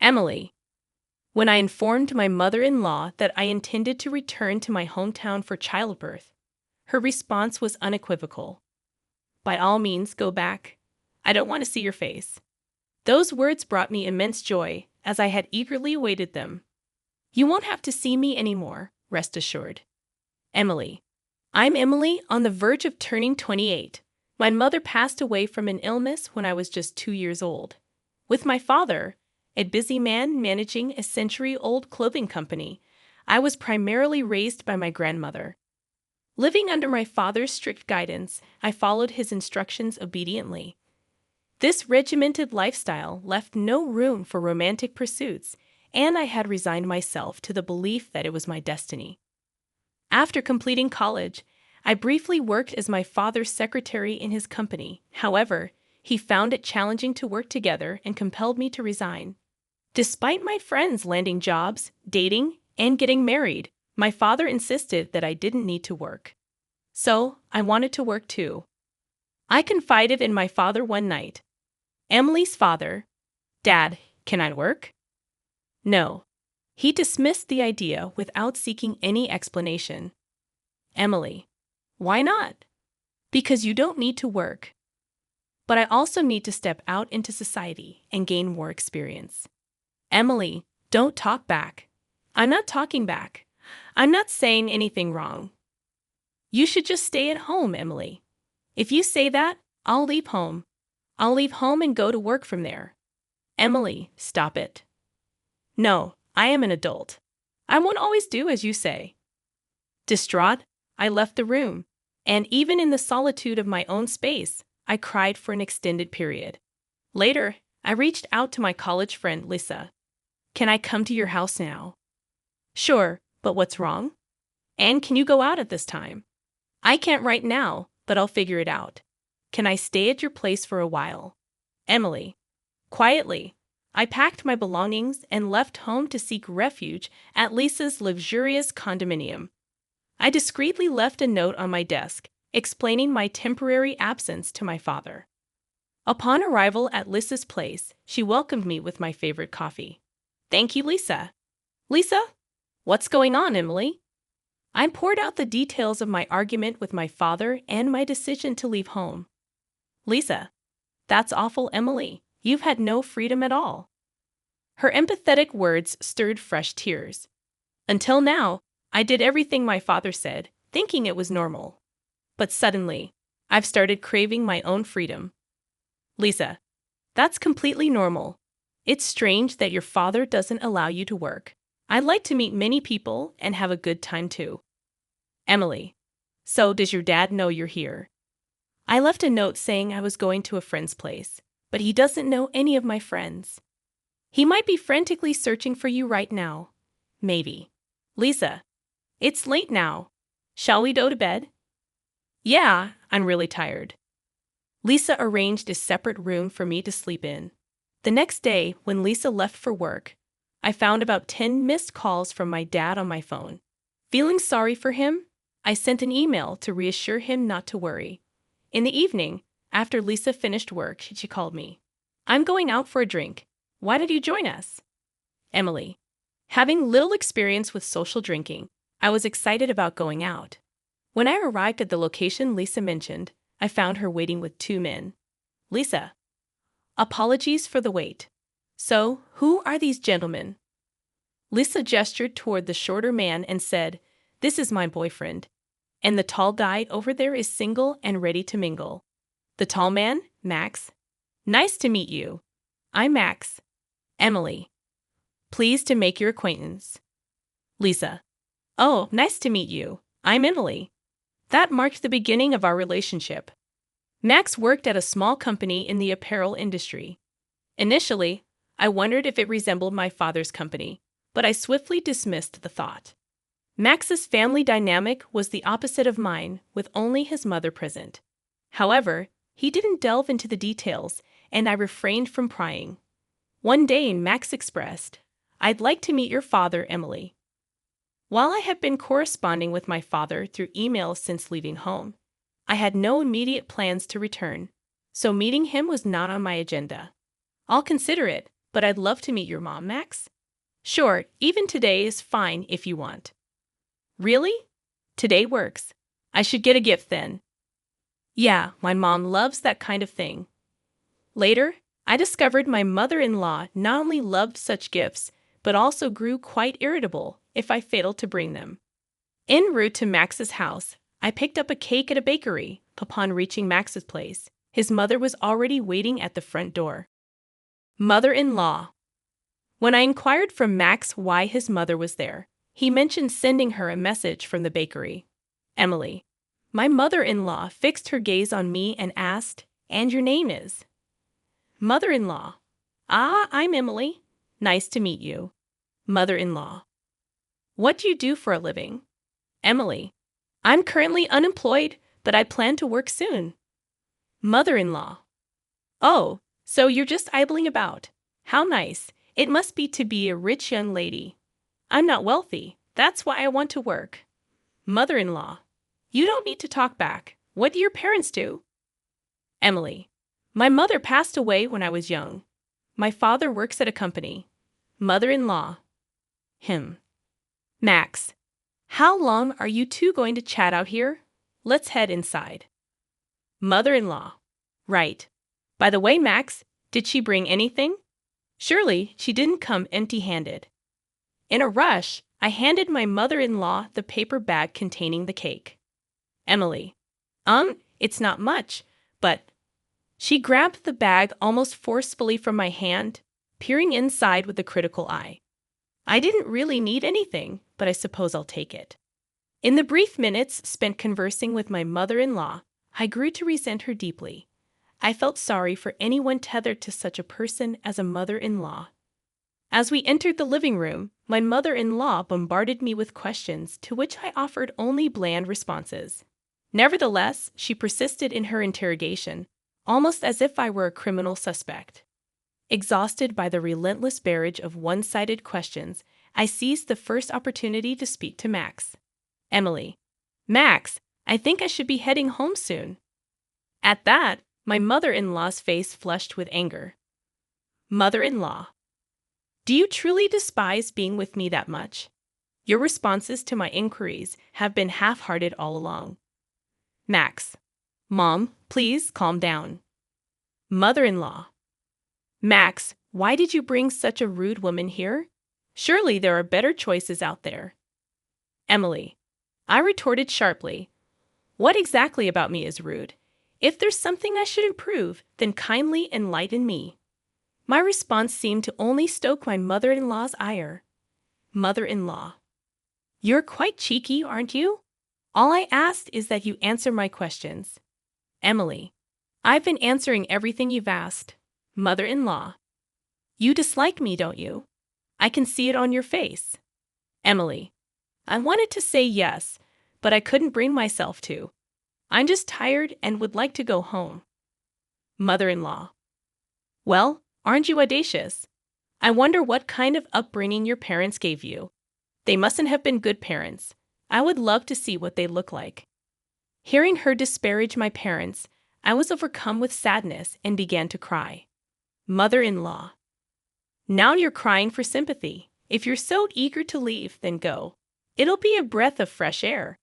Emily. When I informed my mother-in-law that I intended to return to my hometown for childbirth, her response was unequivocal. By all means, go back. I don't want to see your face. Those words brought me immense joy, as I had eagerly awaited them. You won't have to see me anymore, rest assured. Emily. I'm Emily, on the verge of turning 28. My mother passed away from an illness when I was just 2 years old. With my father, a busy man managing a century-old clothing company, I was primarily raised by my grandmother. Living under my father's strict guidance, I followed his instructions obediently. This regimented lifestyle left no room for romantic pursuits, and I had resigned myself to the belief that it was my destiny. After completing college, I briefly worked as my father's secretary in his company. However, he found it challenging to work together and compelled me to resign. Despite my friends landing jobs, dating, and getting married, my father insisted that I didn't need to work. So, I wanted to work too. I confided in my father one night. Emily's father, Dad, can I work? No. He dismissed the idea without seeking any explanation. Emily. Why not? Because you don't need to work. But I also need to step out into society and gain more experience. Emily, don't talk back. I'm not talking back. I'm not saying anything wrong. You should just stay at home, Emily. If you say that, I'll leave home. I'll leave home and go to work from there. Emily, stop it. No, I am an adult. I won't always do as you say. Distraught, I left the room, and even in the solitude of my own space, I cried for an extended period. Later, I reached out to my college friend Lisa. Can I come to your house now? Sure, but what's wrong? And can you go out at this time? I can't right now, but I'll figure it out. Can I stay at your place for a while? Emily. Quietly, I packed my belongings and left home to seek refuge at Lisa's luxurious condominium. I discreetly left a note on my desk, explaining my temporary absence to my father. Upon arrival at Lisa's place, she welcomed me with my favorite coffee. Thank you, Lisa. Lisa? What's going on, Emily? I poured out the details of my argument with my father and my decision to leave home. Lisa. That's awful, Emily. You've had no freedom at all. Her empathetic words stirred fresh tears. Until now, I did everything my father said, thinking it was normal. But suddenly, I've started craving my own freedom. Lisa. That's completely normal. It's strange that your father doesn't allow you to work. I'd like to meet many people and have a good time too. Emily. So does your dad know you're here? I left a note saying I was going to a friend's place, but he doesn't know any of my friends. He might be frantically searching for you right now. Maybe. Lisa. It's late now. Shall we go to bed? Yeah, I'm really tired. Lisa arranged a separate room for me to sleep in. The next day, when Lisa left for work, I found about 10 missed calls from my dad on my phone. Feeling sorry for him, I sent an email to reassure him not to worry. In the evening, after Lisa finished work, she called me. I'm going out for a drink. Why did you join us? Emily. Having little experience with social drinking, I was excited about going out. When I arrived at the location Lisa mentioned, I found her waiting with 2 men. Lisa. Apologies for the wait. So, who are these gentlemen? Lisa gestured toward the shorter man and said, This is my boyfriend. And the tall guy over there is single and ready to mingle. The tall man, Max. Nice to meet you. I'm Max. Emily. Pleased to make your acquaintance. Lisa. Oh, nice to meet you. I'm Emily. That marked the beginning of our relationship. Max worked at a small company in the apparel industry. Initially, I wondered if it resembled my father's company, but I swiftly dismissed the thought. Max's family dynamic was the opposite of mine, with only his mother present. However, he didn't delve into the details, and I refrained from prying. One day, Max expressed, I'd like to meet your father, Emily. While I had been corresponding with my father through email since leaving home, I had no immediate plans to return, so meeting him was not on my agenda. I'll consider it, But I'd love to meet your mom, Max. Sure, even today is fine if you want. Really? Today works. I should get a gift then. Yeah, my mom loves that kind of thing. Later, I discovered my mother-in-law not only loved such gifts, but also grew quite irritable if I failed to bring them. En route to Max's house, I picked up a cake at a bakery. Upon reaching Max's place, his mother was already waiting at the front door. Mother-in-law. When I inquired from Max why his mother was there, he mentioned sending her a message from the bakery. Emily. My mother-in-law fixed her gaze on me and asked, "And your name is?" Mother-in-law. Ah, I'm Emily. Nice to meet you. Mother-in-law. What do you do for a living? Emily. I'm currently unemployed, but I plan to work soon. Mother-in-law. Oh, so you're just idling about. How nice. It must be to be a rich young lady. I'm not wealthy. That's why I want to work. Mother-in-law. You don't need to talk back. What do your parents do? Emily. My mother passed away when I was young. My father works at a company. Mother-in-law. Max. How long are you two going to chat out here? Let's head inside. Mother-in-law. Right. By the way, Max, did she bring anything? Surely she didn't come empty-handed. In a rush, I handed my mother-in-law the paper bag containing the cake. Emily. It's not much, but... She grabbed the bag almost forcefully from my hand, peering inside with a critical eye. I didn't really need anything, but I suppose I'll take it. In the brief minutes spent conversing with my mother-in-law, I grew to resent her deeply. I felt sorry for anyone tethered to such a person as a mother-in-law. As we entered the living room, my mother-in-law bombarded me with questions to which I offered only bland responses. Nevertheless, she persisted in her interrogation, almost as if I were a criminal suspect. Exhausted by the relentless barrage of one-sided questions, I seized the first opportunity to speak to Max. Emily. Max, I think I should be heading home soon. At that, my mother-in-law's face flushed with anger. Mother-in-law. Do you truly despise being with me that much? Your responses to my inquiries have been half-hearted all along. Max. Mom, please calm down. Mother-in-law. Max, why did you bring such a rude woman here? Surely there are better choices out there. Emily. I retorted sharply. What exactly about me is rude? If there's something I should improve, then kindly enlighten me. My response seemed to only stoke my mother-in-law's ire. Mother-in-law. You're quite cheeky, aren't you? All I asked is that you answer my questions. Emily. I've been answering everything you've asked. Mother-in-law. You dislike me, don't you? I can see it on your face. Emily. I wanted to say yes, but I couldn't bring myself to. I'm just tired and would like to go home. Mother-in-law. Well, aren't you audacious? I wonder what kind of upbringing your parents gave you. They mustn't have been good parents. I would love to see what they look like. Hearing her disparage my parents, I was overcome with sadness and began to cry. Mother-in-law. Now you're crying for sympathy. If you're so eager to leave, then go. It'll be a breath of fresh air.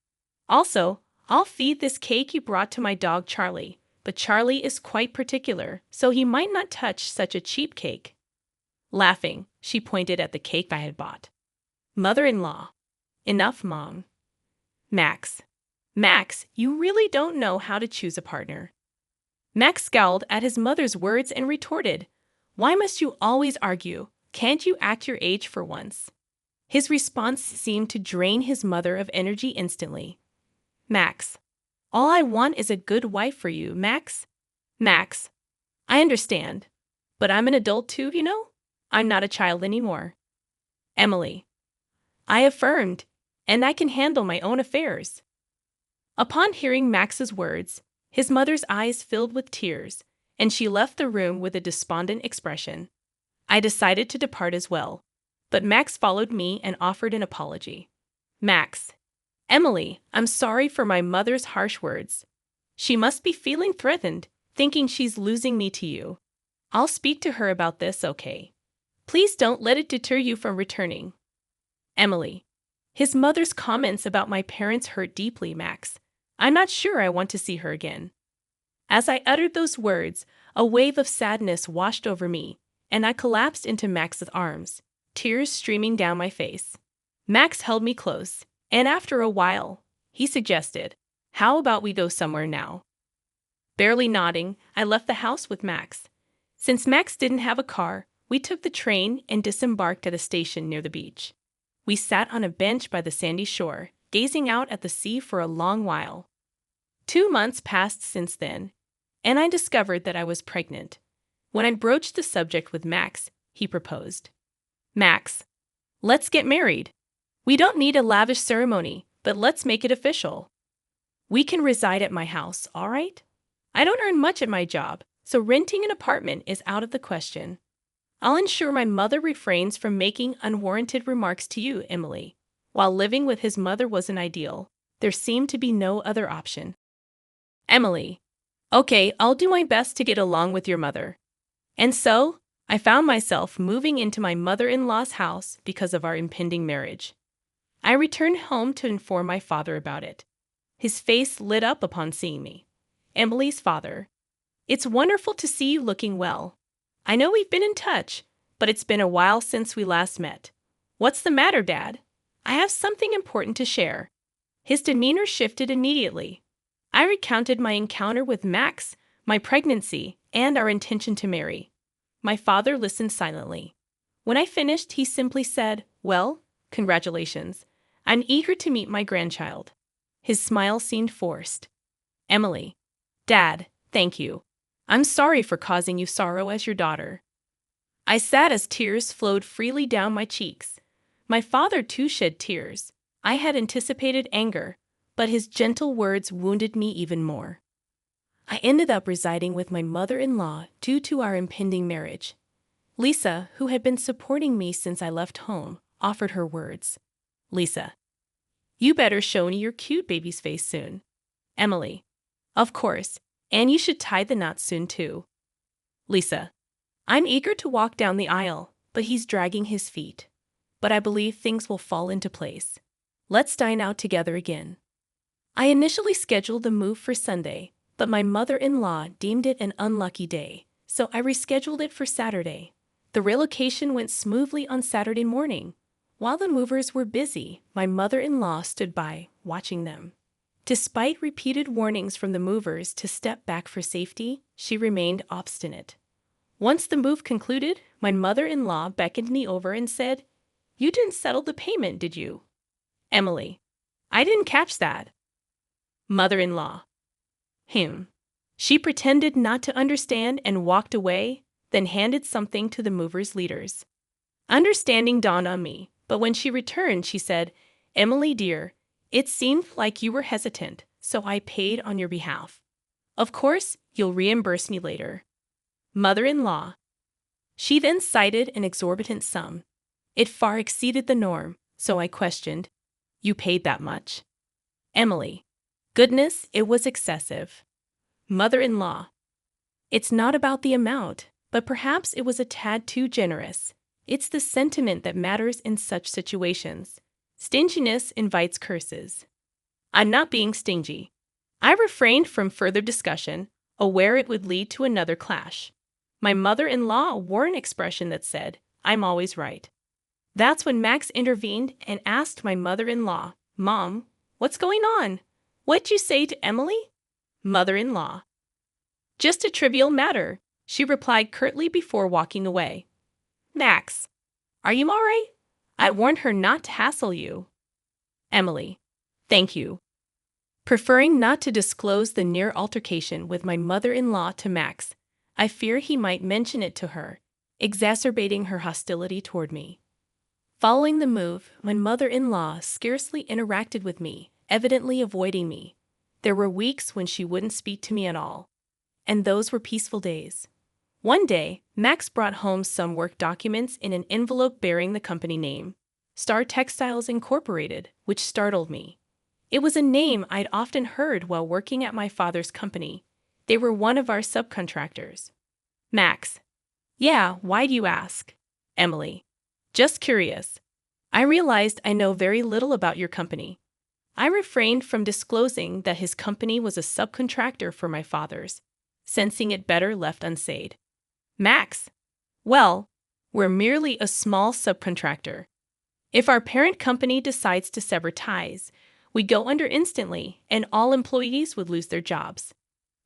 Also, I'll feed this cake you brought to my dog Charlie, but Charlie is quite particular, so he might not touch such a cheap cake. Laughing, she pointed at the cake I had bought. Mother-in-law. Enough, Mom. Max. Max, you really don't know how to choose a partner. Max scowled at his mother's words and retorted, Why must you always argue? Can't you act your age for once? His response seemed to drain his mother of energy instantly. Max. All I want is a good wife for you, Max. Max. I understand. But I'm an adult too, you know? I'm not a child anymore. Emily. I affirmed, and I can handle my own affairs. Upon hearing Max's words, his mother's eyes filled with tears, and she left the room with a despondent expression. I decided to depart as well, but Max followed me and offered an apology. Max. Emily, I'm sorry for my mother's harsh words. She must be feeling threatened, thinking she's losing me to you. I'll speak to her about this, okay? Please don't let it deter you from returning. Emily. His mother's comments about my parents hurt deeply, Max. I'm not sure I want to see her again. As I uttered those words, a wave of sadness washed over me, and I collapsed into Max's arms, tears streaming down my face. Max held me close, and after a while, he suggested, "How about we go somewhere now?" Barely nodding, I left the house with Max. Since Max didn't have a car, we took the train and disembarked at a station near the beach. We sat on a bench by the sandy shore, gazing out at the sea for a long while. 2 months passed since then, and I discovered that I was pregnant. When I broached the subject with Max, he proposed. "Max, let's get married. We don't need a lavish ceremony, but let's make it official. We can reside at my house, all right? I don't earn much at my job, so renting an apartment is out of the question. I'll ensure my mother refrains from making unwarranted remarks to you, Emily." While living with his mother wasn't ideal, there seemed to be no other option. Emily. Okay, I'll do my best to get along with your mother. And so, I found myself moving into my mother-in-law's house because of our impending marriage. I returned home to inform my father about it. His face lit up upon seeing me. Emily's father. It's wonderful to see you looking well. I know we've been in touch, but it's been a while since we last met. What's the matter, Dad? I have something important to share. His demeanor shifted immediately. I recounted my encounter with Max, my pregnancy, and our intention to marry. My father listened silently. When I finished, he simply said, "Well, congratulations. I'm eager to meet my grandchild." His smile seemed forced. Emily. Dad, thank you. I'm sorry for causing you sorrow as your daughter. I sat as tears flowed freely down my cheeks. My father too shed tears. I had anticipated anger, but his gentle words wounded me even more. I ended up residing with my mother-in-law due to our impending marriage. Lisa, who had been supporting me since I left home, offered her words. Lisa. You better show me your cute baby's face soon. Emily. Of course, and you should tie the knot soon too. Lisa. I'm eager to walk down the aisle, but he's dragging his feet. But I believe things will fall into place. Let's dine out together again. I initially scheduled the move for Sunday, but my mother-in-law deemed it an unlucky day, so I rescheduled it for Saturday. The relocation went smoothly on Saturday morning. While the movers were busy, my mother-in-law stood by, watching them. Despite repeated warnings from the movers to step back for safety, she remained obstinate. Once the move concluded, my mother-in-law beckoned me over and said, "You didn't settle the payment, did you?" Emily. I didn't catch that. Mother-in-law. She pretended not to understand and walked away, then handed something to the movers' leaders. Understanding dawned on me, but when she returned, she said, "Emily, dear, it seemed like you were hesitant, so I paid on your behalf. Of course, you'll reimburse me later." Mother-in-law. She then cited an exorbitant sum. It far exceeded the norm, so I questioned, "You paid that much?" Emily. Goodness, it was excessive. Mother-in-law. It's not about the amount, but perhaps it was a tad too generous. It's the sentiment that matters in such situations. Stinginess invites curses. I'm not being stingy. I refrained from further discussion, aware it would lead to another clash. My mother-in-law wore an expression that said, "I'm always right." That's when Max intervened and asked my mother-in-law, "Mom, what's going on? What'd you say to Emily?" Mother-in-law. Just a trivial matter, she replied curtly before walking away. Max, are you all right? I warned her not to hassle you. Emily. Thank you. Preferring not to disclose the near altercation with my mother-in-law to Max, I fear he might mention it to her, exacerbating her hostility toward me. Following the move, my mother-in-law scarcely interacted with me, evidently avoiding me. There were weeks when she wouldn't speak to me at all, and those were peaceful days. One day, Max brought home some work documents in an envelope bearing the company name, Star Textiles Incorporated, which startled me. It was a name I'd often heard while working at my father's company. They were one of our subcontractors. Max. Yeah, why do you ask? Emily. Just curious. I realized I know very little about your company. I refrained from disclosing that his company was a subcontractor for my father's, sensing it better left unsaid. Max. Well, we're merely a small subcontractor. If our parent company decides to sever ties, we go under instantly and all employees would lose their jobs.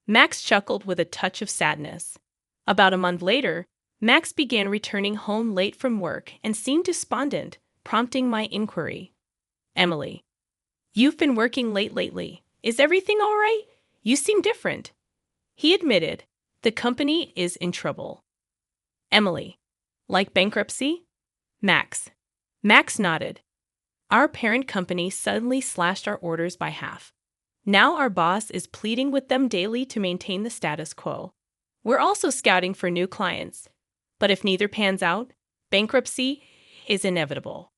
Max chuckled with a touch of sadness. About a month later, Max began returning home late from work and seemed despondent, prompting my inquiry. Emily. You've been working late lately. Is everything all right? You seem different. He admitted, the company is in trouble. Emily. Like bankruptcy? Max. Max nodded. Our parent company suddenly slashed our orders by half. Now our boss is pleading with them daily to maintain the status quo. We're also scouting for new clients. But if neither pans out, bankruptcy is inevitable.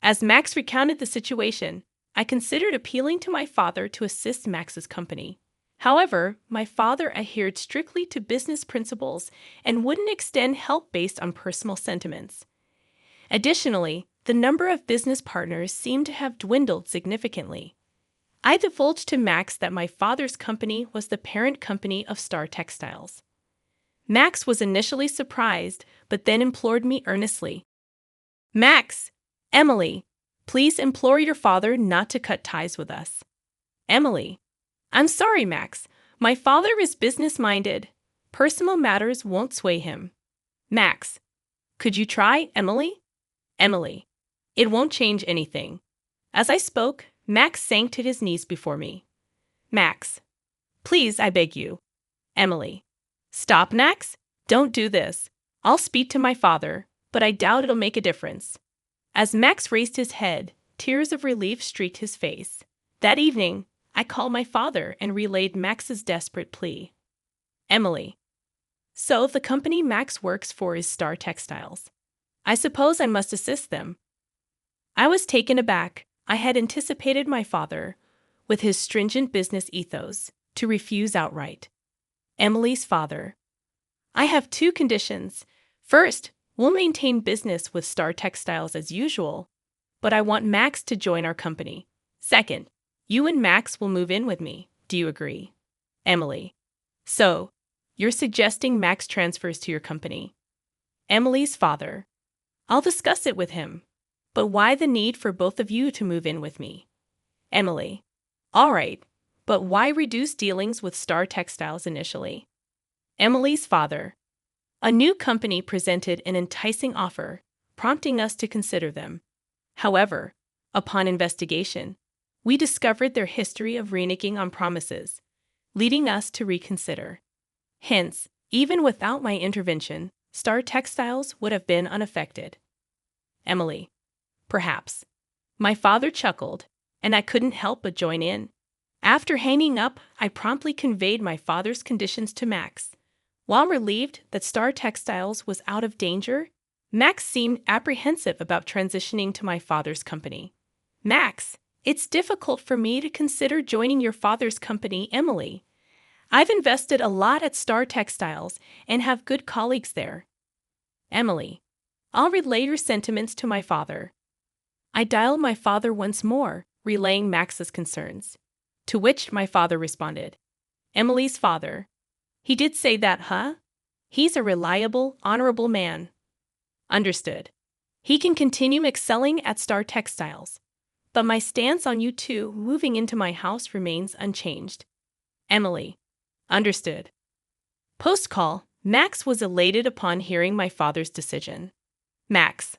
As Max recounted the situation, I considered appealing to my father to assist Max's company. However, my father adhered strictly to business principles and wouldn't extend help based on personal sentiments. Additionally, the number of business partners seemed to have dwindled significantly. I divulged to Max that my father's company was the parent company of Star Textiles. Max was initially surprised, but then implored me earnestly. Max, Emily, please implore your father not to cut ties with us. Emily. I'm sorry, Max. My father is business-minded. Personal matters won't sway him. Max. Could you try, Emily? Emily. It won't change anything. As I spoke, Max sank to his knees before me. Max. Please, I beg you. Emily. Stop, Max. Don't do this. I'll speak to my father, but I doubt it'll make a difference. As Max raised his head, tears of relief streaked his face. That evening, I called my father and relayed Max's desperate plea. Emily. So the company Max works for is Star Textiles. I suppose I must assist them. I was taken aback. I had anticipated my father, with his stringent business ethos, to refuse outright. Emily's father. I have two conditions. First, we'll maintain business with Star Textiles as usual, but I want Max to join our company. Second, you and Max will move in with me. Do you agree? Emily. So, you're suggesting Max transfers to your company? Emily's father. I'll discuss it with him. But why the need for both of you to move in with me? Emily. All right, but why reduce dealings with Star Textiles initially? Emily's father. A new company presented an enticing offer, prompting us to consider them. However, upon investigation, we discovered their history of reneging on promises, leading us to reconsider. Hence, even without my intervention, Star Textiles would have been unaffected. Emily. Perhaps. My father chuckled, and I couldn't help but join in. After hanging up, I promptly conveyed my father's conditions to Max. While relieved that Star Textiles was out of danger, Max seemed apprehensive about transitioning to my father's company. Max, it's difficult for me to consider joining your father's company, Emily. I've invested a lot at Star Textiles and have good colleagues there. Emily, I'll relay your sentiments to my father. I dialed my father once more, relaying Max's concerns, to which my father responded. Emily's father. He did say that, huh? He's a reliable, honorable man. Understood. He can continue excelling at Star Textiles. But my stance on you two moving into my house remains unchanged. Emily. Understood. Post-call, Max was elated upon hearing my father's decision. Max.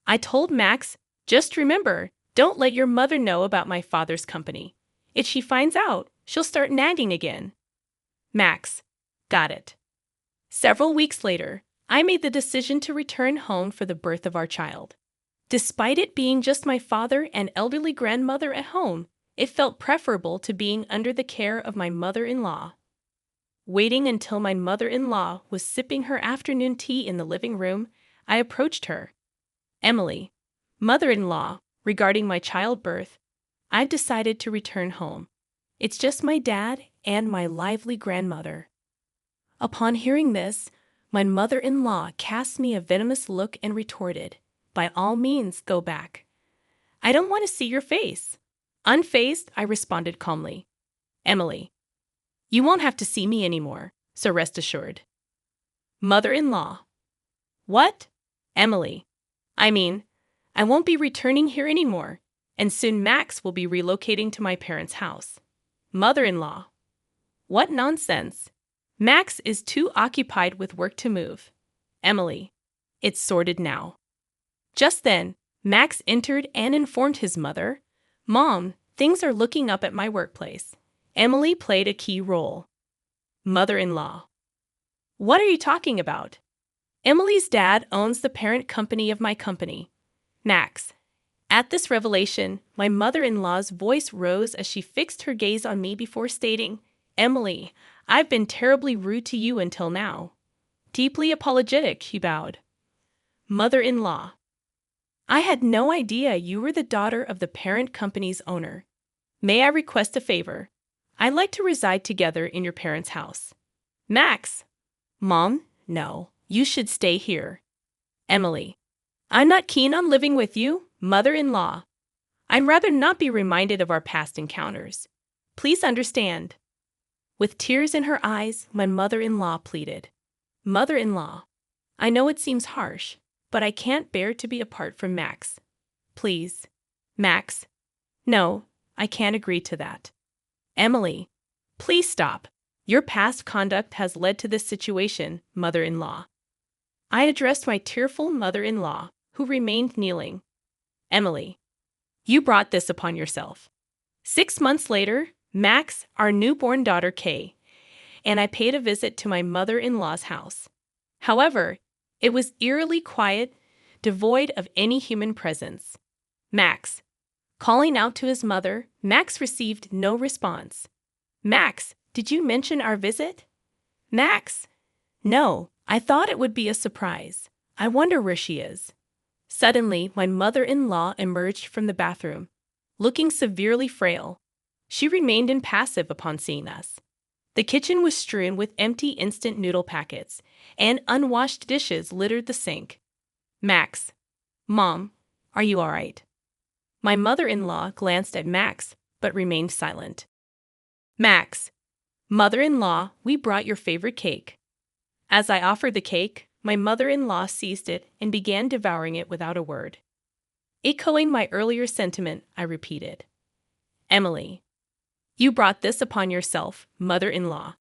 I told Max, just remember, don't let your mother know about my father's company. If she finds out, she'll start nagging again. Max. Got it. Several weeks later, I made the decision to return home for the birth of our child. Despite it being just my father and elderly grandmother at home, it felt preferable to being under the care of my mother-in-law. Waiting until my mother-in-law was sipping her afternoon tea in the living room, I approached her. Emily, mother-in-law, regarding my childbirth, I've decided to return home. It's just my dad and my lively grandmother. Upon hearing this, My mother-in-law cast me a venomous look and retorted, "By all means, go back. I don't want to see your face." Unfazed, I responded calmly, "Emily, you won't have to see me anymore, so rest assured." Mother-in-law: "What?" "Emily, I won't be returning here anymore, and soon Max will be relocating to my parents' house." Mother-in-law: "What nonsense! Max is too occupied with work to move." Emily: "It's sorted now." Just then, Max entered and informed his mother, "Mom, things are looking up at my workplace." Emily played a key role. Mother-in-law: "What are you talking about?" "Emily's dad owns the parent company of my company, Max." At this revelation, my mother-in-law's voice rose as she fixed her gaze on me before stating, "Emily, I've been terribly rude to you until now." Deeply apologetic, she bowed. Mother-in-law: "I had no idea you were the daughter of the parent company's owner. May I request a favor? I'd like to reside together in your parents' house." Max: "Mom, no, you should stay here." Emily: "I'm not keen on living with you, mother-in-law. I'd rather not be reminded of our past encounters. Please understand." With tears in her eyes, my mother-in-law pleaded, "Mother-in-law, I know it seems harsh, but I can't bear to be apart from Max. Please." Max: "No, I can't agree to that." Emily: "Please stop. Your past conduct has led to this situation, mother-in-law." I addressed my tearful mother-in-law, who remained kneeling. Emily: "You brought this upon yourself." 6 months later, Max, our newborn daughter Kay, and I paid a visit to my mother-in-law's house. However, it was eerily quiet, devoid of any human presence. Max: calling out to his mother, Max received no response. "Max, did you mention our visit?" Max: "No, I thought it would be a surprise. I wonder where she is." Suddenly, my mother-in-law emerged from the bathroom, looking severely frail. She remained impassive upon seeing us. The kitchen was strewn with empty instant noodle packets, and unwashed dishes littered the sink. Max: "Mom, are you all right?" My mother-in-law glanced at Max, but remained silent. Max: "Mother-in-law, we brought your favorite cake." As I offered the cake, my mother-in-law seized it and began devouring it without a word. Echoing my earlier sentiment, I repeated, "Emily, you brought this upon yourself, mother-in-law."